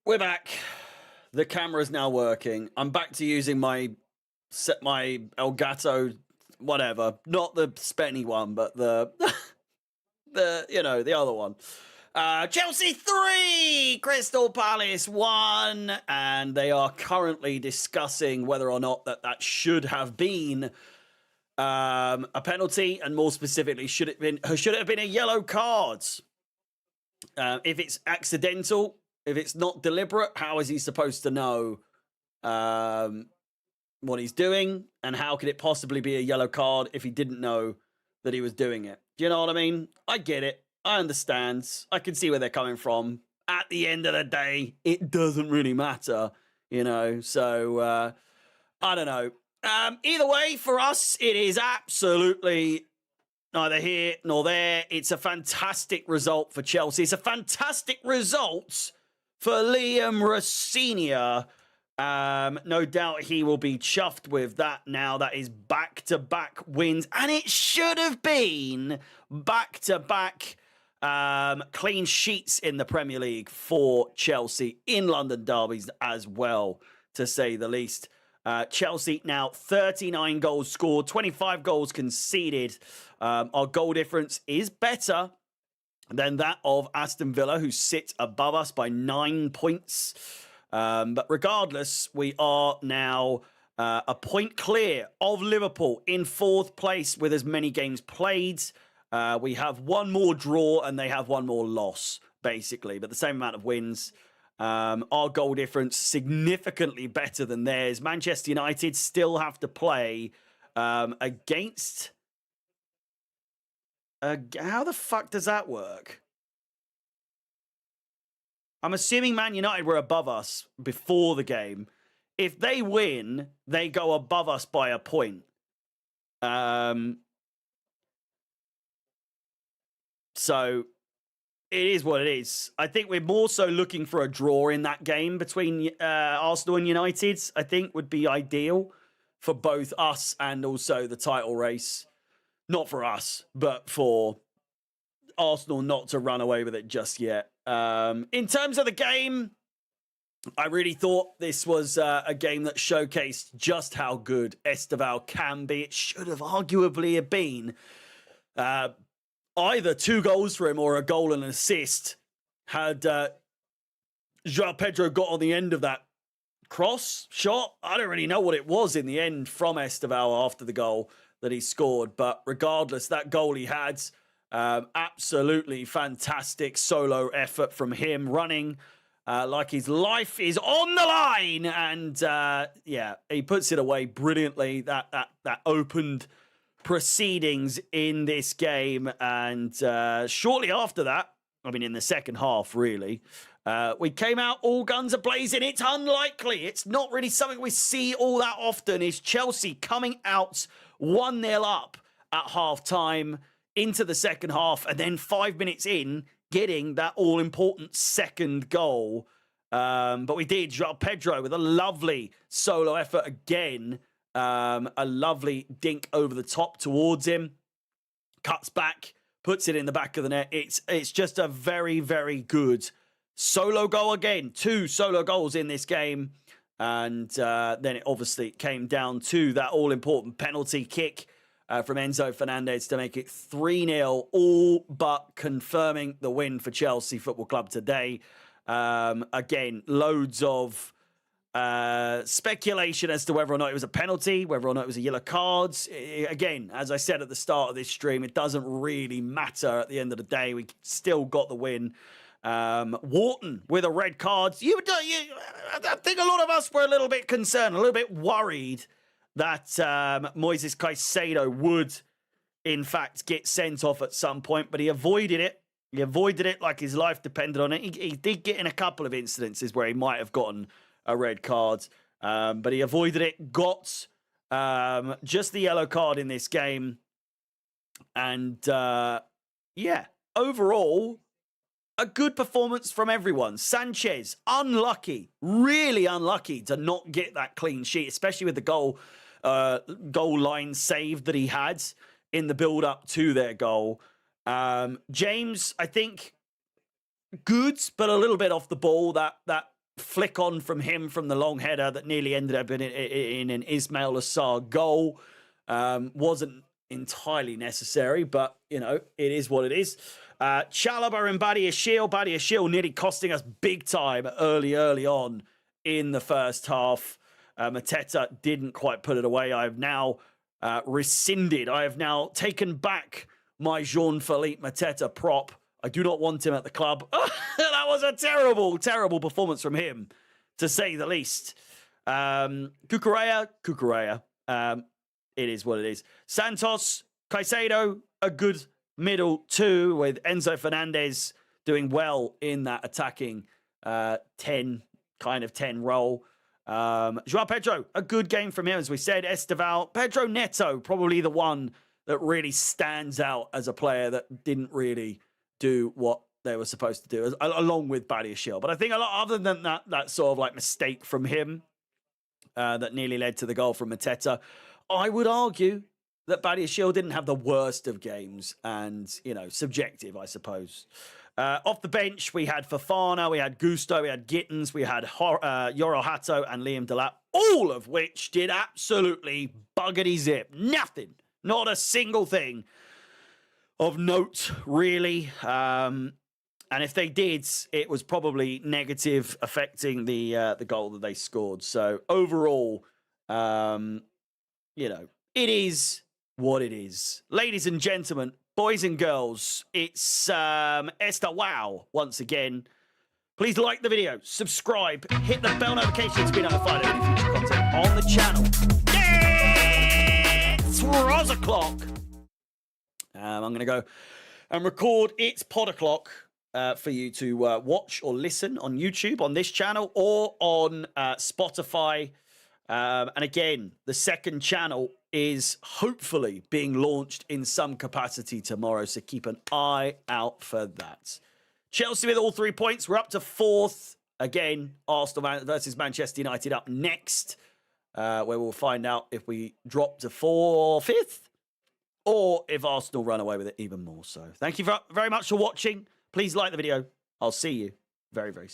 We're back. The camera's now working. I'm back to using my Elgato, whatever, not the spenny one, but the the other one. Chelsea 3, Crystal Palace 1, and they are currently discussing whether or not that should have been a penalty, and more specifically, should it have been a yellow card? If it's accidental, if it's not deliberate, how is he supposed to know what he's doing? And how could it possibly be a yellow card if he didn't know that he was doing it? Do you know what I mean? I get it. I understand. I can see where they're coming from. At the end of the day, it doesn't really matter, you know? So, I don't know. Either way, for us, it is absolutely neither here nor there. It's a fantastic result for Chelsea. It's a fantastic result for Liam Rosenior. No doubt he will be chuffed with that now. That is back-to-back wins. And it should have been back-to-back clean sheets in the Premier League for Chelsea in London derbies as well, to say the least. Chelsea now 39 goals scored, 25 goals conceded. Our goal difference is better than that of Aston Villa, who sit above us by 9 points. But regardless, we are now a point clear of Liverpool in 4th place with as many games played. We have one more draw and they have one more loss, basically, but the same amount of wins. Our goal difference significantly better than theirs. Manchester United still have to play against... how the fuck does that work? I'm assuming Man United were above us before the game. If they win, they go above us by a point. So it is what it is. I think we're more so looking for a draw in that game between Arsenal and United. I think would be ideal for both us and also the title race. Not for us, but for Arsenal not to run away with it just yet. In terms of the game, I really thought this was a game that showcased just how good Esteval can be. It should have arguably been either 2 goals for him or a goal and an assist had João Pedro got on the end of that cross shot. I don't really know what it was in the end from Esteval after the goal that he scored, but regardless, that goal he had, absolutely fantastic solo effort from him, running like his life is on the line, and yeah, he puts it away brilliantly. That opened proceedings in this game, and shortly after that, I mean in the second half really, we came out all guns a-blazing. It's unlikely, it's not really something we see all that often, is Chelsea coming out 1-0 up at half-time into the second half, and then 5 minutes in, getting that all-important second goal. But we did. João Pedro with a lovely solo effort again. A lovely dink over the top towards him. Cuts back, puts it in the back of the net. It's just a very, very good solo goal again. 2 solo goals in this game. And then it obviously came down to that all-important penalty kick from Enzo Fernandez to make it 3-0, all but confirming the win for Chelsea Football Club today. Again, loads of speculation as to whether or not it was a penalty, whether or not it was a yellow card. Again, as I said at the start of this stream, it doesn't really matter at the end of the day. We still got the win. Wharton with a red card. I think a lot of us were a little bit concerned, a little bit worried that Moises Caicedo would, in fact, get sent off at some point, but he avoided it. He avoided it like his life depended on it. He did get in a couple of incidences where he might have gotten a red card, but he avoided it, got just the yellow card in this game. And, yeah, overall, a good performance from everyone. Sanchez, unlucky, really unlucky to not get that clean sheet, especially with the goal line save that he had in the build-up to their goal. James, I think, good, but a little bit off the ball. That flick on from him from the long header that nearly ended up in an Ismail Assar goal. Wasn't entirely necessary, but, you know, it is what it is. Chalobah and Badiashile nearly costing us big time early on in the first half. Mateta didn't quite put it away. I have now rescinded. I have now taken back my Jean-Philippe Mateta prop. I do not want him at the club. That was a terrible, terrible performance from him, to say the least. Cucurella. It is what it is. Santos, Caicedo, a good middle two, with Enzo Fernandez doing well in that attacking 10 role. Joao Pedro, a good game from him, as we said. Esteval, Pedro Neto, probably the one that really stands out as a player that didn't really do what they were supposed to do, along with Badiashile. But I think a lot other than that sort of like mistake from him that nearly led to the goal from Mateta, I would argue that Badiashile didn't have the worst of games, and, you know, subjective, I suppose. Off the bench, we had Fofana, we had Gusto, we had Gittins, we had Yoro Hato and Liam Delap, all of which did absolutely buggity zip. Nothing. Not a single thing of note, really. And if they did, it was probably negative, affecting the goal that they scored. So overall, you know, it is what it is. Ladies and gentlemen, boys and girls, it's Esther Wow once again. Please like the video, subscribe, hit the bell notification to be notified of any future content on the channel. It's ROS o'clock. I'm going to go and record It's Pod O'Clock for you to watch or listen on YouTube, on this channel, or on Spotify. And again, the second channel is hopefully being launched in some capacity tomorrow, so keep an eye out for that. Chelsea with all 3 points. We're up to 4th. Again, Arsenal versus Manchester United up next, where we'll find out if we drop to 5th or if Arsenal run away with it even more so. Thank you very much for watching. Please like the video. I'll see you very, very soon.